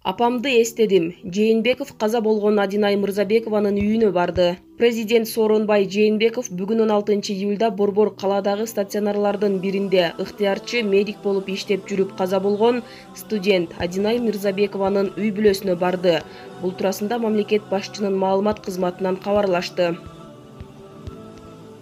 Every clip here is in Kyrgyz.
Апамды эстедим. Жээнбеков каза болгон Адинай Мырзабекованын үйүнө барды. Президент Сооронбай Жээнбеков бүгүн 16 июлда Борбор калаадагы стационарлардын биринде ыктыярчы медик болуп иштеп жүрүп каза болгон студент Адинай Мырзабекованын үй бүлөсүнө барды. Бул туурасында мамлекет башчынын маалымат кызматынан кабарлашты.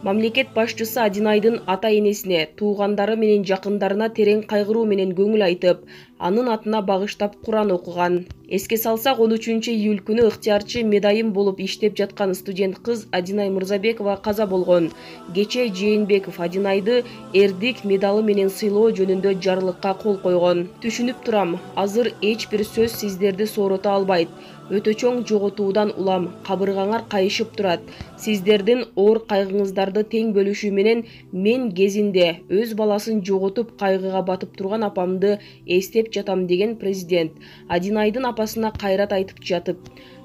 Мамлекет башчысы Адинайдын ата-энесине, туугандары менен жакындарына терең кайгыруу менен көңүл айтып, анын атына багыштап Куран окуган. Эске салсак, 13 июль күнү ыктыярчы медайым болуп иштеп жаткан студент кыз Адинай Мырзабекова каза болгон. Кечээ Жээнбеков Адинайды эрдик медалы менен сыйлоо жөнүндө жарлыкка кол койгон. Түшүнүп турам, азыр эч бир сөз сиздерди соорото албайт. Өтө чоң жоготуудан улам, кабыргаңар кайышып турат. Сиздердин оор кайгыңыздарды тең бөлүшүү менен мен кезинде өз баласын жоготуп кайгыга батып турган апамды эстеп жатам деген президент Адинайдын апасына кайрат айтып жатып.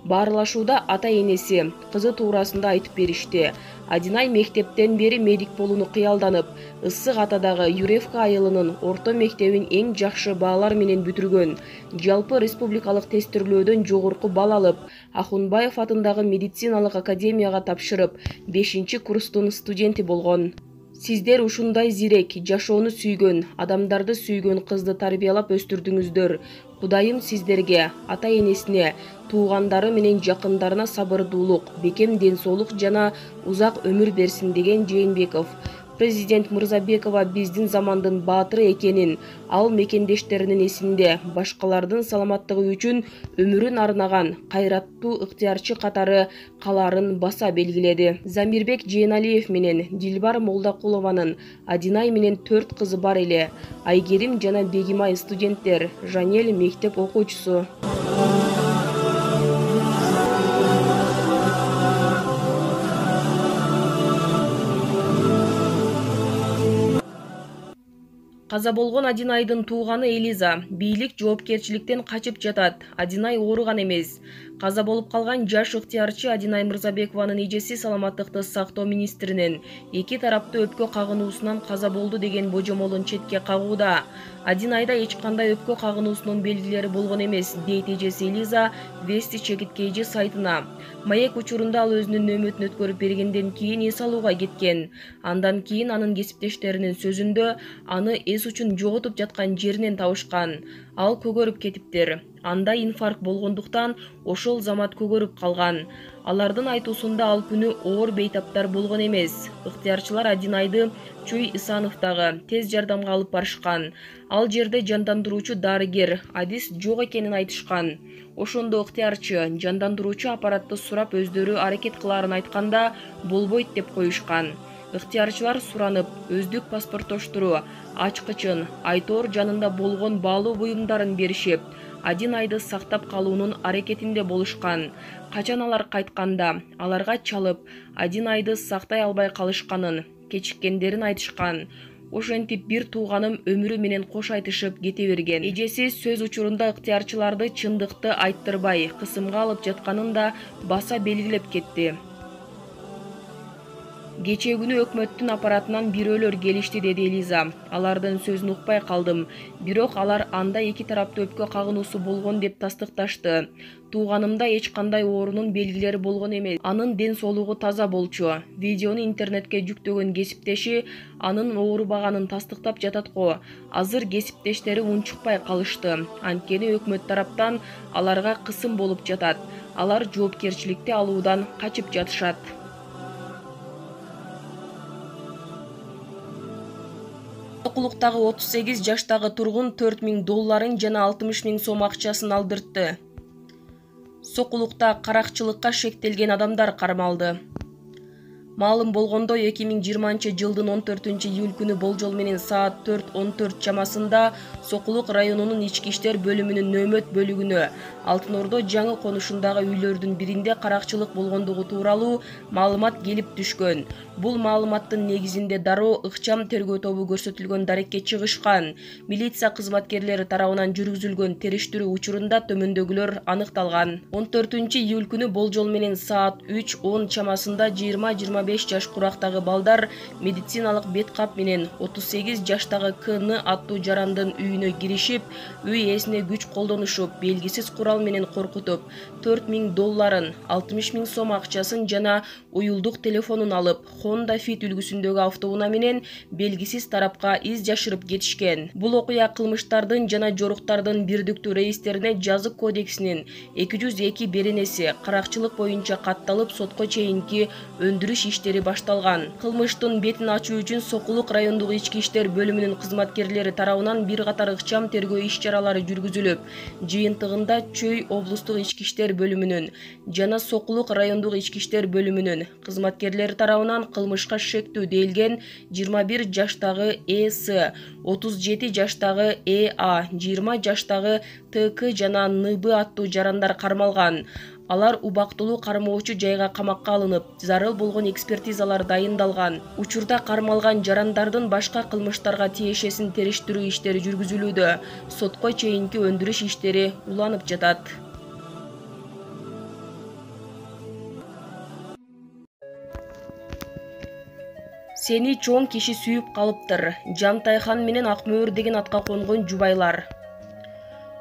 Баарлашууда ата-энеси кызы туурасында айтып беришти. Адинай мектептен бери медик болууну кыялданып, Ысык Атадагы Юревка айылынын орто мектебин эң жакшы баалар менен бүтүргөн. Жалпы республикалык тестирлөөдөн жогорку бал алып, Ахунбаев атындагы медициналык академияга тапшырып, 5-курстун студенти болгон. Сиздер ушундай зирек, жашоону сүйгөн, адамдарды сүйгөн кызды тарбиялап өстүрдүңүздөр. Кудайым сиздерге, ата-энесине, туугандары менен жакындарына сабырдуулук, бекем ден соолук жана узак өмүр берсин деген Жээнбеков. Президент Мырзабекова биздин замандын баатыры экенин, ал мекендештеринин эсинде башкалардын саламаттыгы үчүн өмүрүн арнаган кайраттуу ыктыярчы катары калаарын баса белгиледи. Замирбек Жээналиев менен Дилбар Молдакулованын Адинай менен 4 кызы бар эле. Айгерим жана Бегимай студенттер, Жанел мектеп окуучусу. Каза болгон Адинайдын тууганы Элиза бийлик жоопкерчиликтен качып жатат. Адинай ооруган эмес. Каза болуп калган жаш ыктыярчы Адинай Мырзабекованын эжеси саламаттыкты сактоо министринин 2 тараптуу өпкө кагынуусунан каза болду деген божомолун четке кагууда. Адинайда эч кандай өпкө кагынуусунун белгилери болгон эмес, дейт эжеси Элиза Вести Чекиткейжи сайтына. Маек учурунда ал өзүнүн нөөмөтүн өткөрүп бергенден кийин эс алууга кеткен. Андан кийин анын кесиптештеринин сөзүндө аны эс үчүн жоготуп жаткан жеринен табышкан. Ал көгөрүп кетиптир. Анда инфаркт болгондуктан ошол замат көгөрүп калган. Алардын айтуусунда ал күнү оор бейтаптар болгон эмес. Ыктыярчылар Адинайды Чүй Исановдагы тез жардамга алып барышкан. Ал жерде жандандыруучу дарыгер, адис жок экенин айтышкан. Ошондо ыктыярчы жандандыруучу аппаратты сурап өздөрү аракет кылаарын айтканда болбойт деп коюшкан. Ыктыярчылар суранып, өздүк паспорттоштуруу, ачкычын, айтоор жанында болгон баалуу буюмдарын беришип, Адинайды сактап калуунун аракетинде болушкан. Качан алар кайтканда аларга чалып, Адинайды сактай албай калышканын, кечиккендерин айтышкан. Ошентип бир тууганым өмүрү менен кош айтышып кете берген. Эжеси сөз учурунда ыктыярчыларды чындыкты айттырбай, кысымга алып жатканын да баса белгилеп кетти. Кечээ күнү өкмөттүн аппаратынан бирөөлөр келишти, деди Элиза. Алардын сөзүн укпай калдым. Бирок алар анда 2 тараптуу өпкө кагынуусу болгон деп тастыкташты. Тууганымда эч кандай оорунун белгилери болгон эмес. Анын ден соолугу таза болчу. Видеону интернетке жүктөгөн кесиптеши анын оорубаганын тастыктап жатат го. Азыр кесиптештери унчукпай калышты. Анткени өкмөт тараптан аларга кысым болуп жатат. Алар жоопкерчиликти алуудан качып жатышат. Сокулуктагы 38 жаштагы тургун $4000 жана $60.000 сом акчасын алдыртты. Сокулукта каракчылыкка шектелген адамдар кармалды. Маалым болгондой 2020 жылдын 14 июль күнү болжол менен саат 4:14 чамасында Сокулук районунун ички иштер бөлүмүнүн нөөмөт бөлүгүнө Алтын Ордо жаңы конушундагы үйлөрдүн биринде каракчылык болгондугу тууралуу маалымат келип түшкөн. Бул маалыматтын негизинде дароо ыкчам тергөө тобу көрсөтүлгөн дарекке чыгышкан. Милиция кызматкерлери тарабынан жүргүзүлгөн териштирүү учурунда төмөндөгүлөр аныкталган. 14 июль күнү болжол менен саат 3:10 чамасында 20-25 15 жаш курактагы балдар медициналык бет кап менен 38 жаштагы КН аттуу жарандын үйүнө киришип, үй ээсине күч колдонушуп, белгисиз курал менен коркутуп, $4.000, 60 000 сом акчасын жана уюлдук телефонун алып, Honda Fit үлгүсүндөгү автоунаа менен белгисиз тарапка из жашырып кетишкен. Бул окуя кылмыштардын жана жоруктардын бирдиктүү рейистерине жазык кодексинин 202 беренеси каракчылык боюнча катталып, сотко чейинки өндүрүш иштери башталган. Кылмыштын бетин ачуу үчүн Сокулук райондук ички иштер бөлүмүнүн кызматкерлери тарабынан бир катар ыкчам тергөө иш-чаралары жүргүзүлүп, жыйынтыгында Чөй облустук ички иштер бөлүмүнүн жана Сокулук райондук ички иштер бөлүмүнүн кызматкерлери тарабынан кылмышка шектүү делген 21 жаштагы ЭС, 37 жаштагы ЭА, 20 жаштагы ТК жана НБ аттуу жарандар кармалган. Алар убактылуу кармоочу жайга камакка алынып, зарыл болгон экспертизалар дайындалган. Учурда кармалган жарандардын башка кылмыштарга тиешесин териштирүү иштери жүргүзүлүүдө. Сотко чейинки өндүрүш иштери уланып жатат. Сени чоң киши сүйүп калыптыр. Жантайхан менен Акмөөр деген атка конгон жубайлар.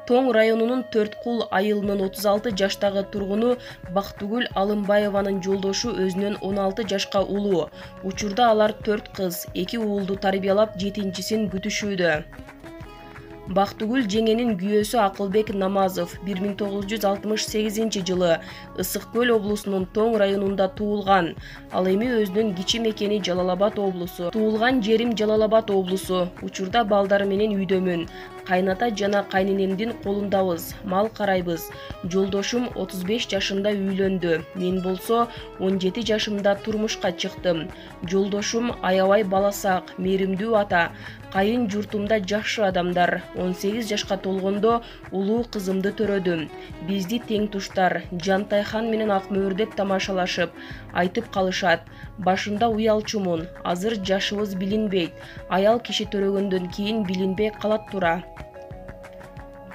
Тоң районунун Төрткул айылынын 36 жаштагы тургуну Бактыгүл Алымбаеванын жолдошу өзүнөн 16 жашка улуу. Учурда алар 4 кыз, 2 уулду тарбиялап, 7-син күтүшүүдө. Бактыгүл жеңенин күйөөсү Акылбек Намазов 1968 жылы Ысык Көл облусунун Тоң районунда туулган. Ал эми өзүнүн кичи мекени Жалал-Абад облусу. Туулган жерим Жалал-Абад облусу. Учурда балдар менен үйдөмүн. Кайната жана кайненемдин колундабыз, мал карайбыз. Жолдошум 35 жашында үйлөндү. Мен болсо 17 жашымда турмушка чыктым. Жолдошум аябай баласак, мээримдүү ата. Кайын журтумда жакшы адамдар. 18 жашка толгондо улуу кызымды төрөдүм. Бизди тең туштар Жантайхан менен Акмөөр деп тамашалашып, айтып калышат. Башында уялчумун, азыр жашыбыз билинбейт. Аял киши төрөгөндөн кийин билинбей калат тура.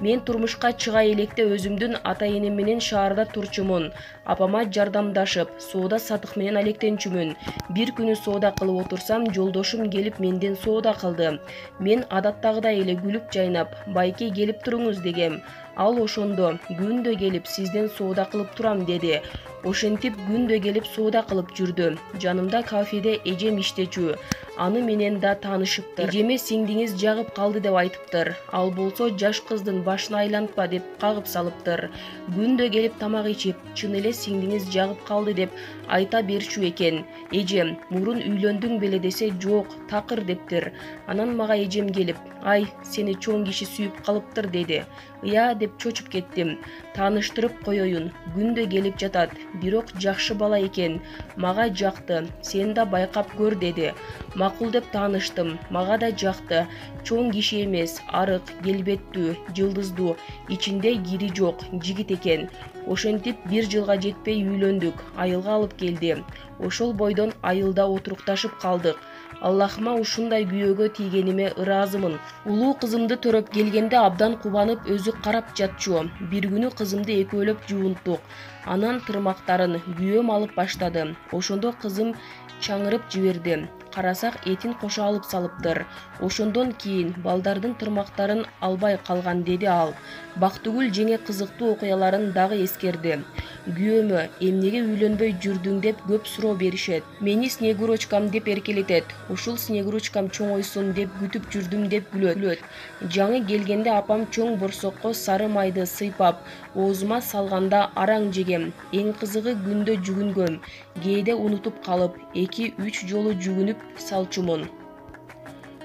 Мен турмушка чыга электе өзүмдүн ата-энем менен шаарда турчумун. Апама жардамдашып, соода сатык менен алектенчүмүн. Бир күнү соода кылып отурсам, жолдошум келип менден соода кылды. Мен адаттагыдай эле күлүп жайнап, байке келип туруңуз дегем. Ал ошондо күндө келип сизден соода кылып турам деди. Ошентип күндө келип соода кылып жүрдү. Жанымда кафеде эжем иштечү. Аны менен да таанышыптыр. Эжеме сиңдиңиз жагып калды деп айтыптыр. Ал болсо жаш кыздын башына айлантпа деп кагып салыптыр. Күндө келип тамак ичип, чын эле сиңдиңиз жагып калды деп айта берчү экен. Эжем, мурун үйлөндүң беле десе, жок, такыр дептир. Анан мага эжем келип, ай, сени чоң киши сүйүп калыптыр деди. Ыя деп чочуп кеттим. Тааныштырып коеюн, күндө келип жатат, бирок жакшы бала экен. Мага жакты, сен да байкап көр деди. Макул деп тааныштым, мага да жакты. Чоң киши эмес, арык, келбеттүү, жылдыздуу, ичинде кири жок жигит экен. Ошентип 1 жылга жетпей үйлөндүк, айылга алып келди. Ошол бойдон айылда отурукташып калдык. Аллахыма ушундай күйөөгө тийгениме ыраазымын. Улуу кызымды төрөп келгенде абдан кубанып өзү карап жатчу. Бир күнү кызымды экөөлөп жуунттук. Анан тырмактарын күйөөм алып баштады. Ошондо кызым чаңырып жиберди. Карасак этин кошо алып салыптыр. Ошондон кийин балдардын тырмактарын албай калган деди ал. Бактыгүл жеңе кызыктуу окуяларын дагы эскерди. Күйөөмө эмнеге үйлөнбөй жүрдүң деп көп суроо беришет. Мени Снегурочкам деп эркелетет. Ушул Снегурочкам чоңойсун деп күтүп жүрдүм деп күлөт. Жаңы келгенде апам чоң борсокко сары майды сыйпап, оозума салганда араң жегем. Эң кызыгы күндө жүгүнгөм. Кээде унутуп калып, 2-3 жолу жүгүнүп салчумун.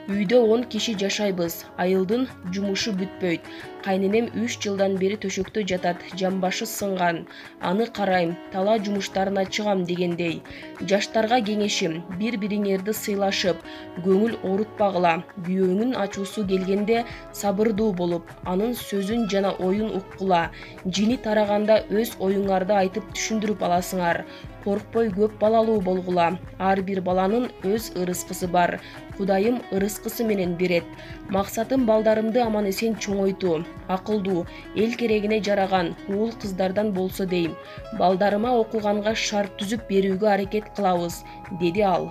Үйдө 10 киши жашайбыз. Айылдын жумушу бүтпөйт. Кайненем 3 жылдан бери төшөктө жатат, жамбашы сынган. Аны карайм, талаа жумуштарына чыгам дегендей. Жаштарга кеңешим, бири-бириңерди сыйлашып, көңүл оорутпагыла. Күйөөңүн ачуусу келгенде сабырдуу болуп, анын сөзүн жана оюн уккула. Жини тараганда өз оюңарды айтып түшүндүрүп аласыңар. Коркпой көп балалуу болгула. Ар бир баланын өз ырыскысы бар. Кудайым ырыскысы менен берет. Максатым балдарымды аман эсен чоңойтуу. акылдуу, эл керегине жараган уул кыздардан болсо дейм. Балдарыма окуганга шарт түзүп берүүгө аракет кылабыз, деди ал.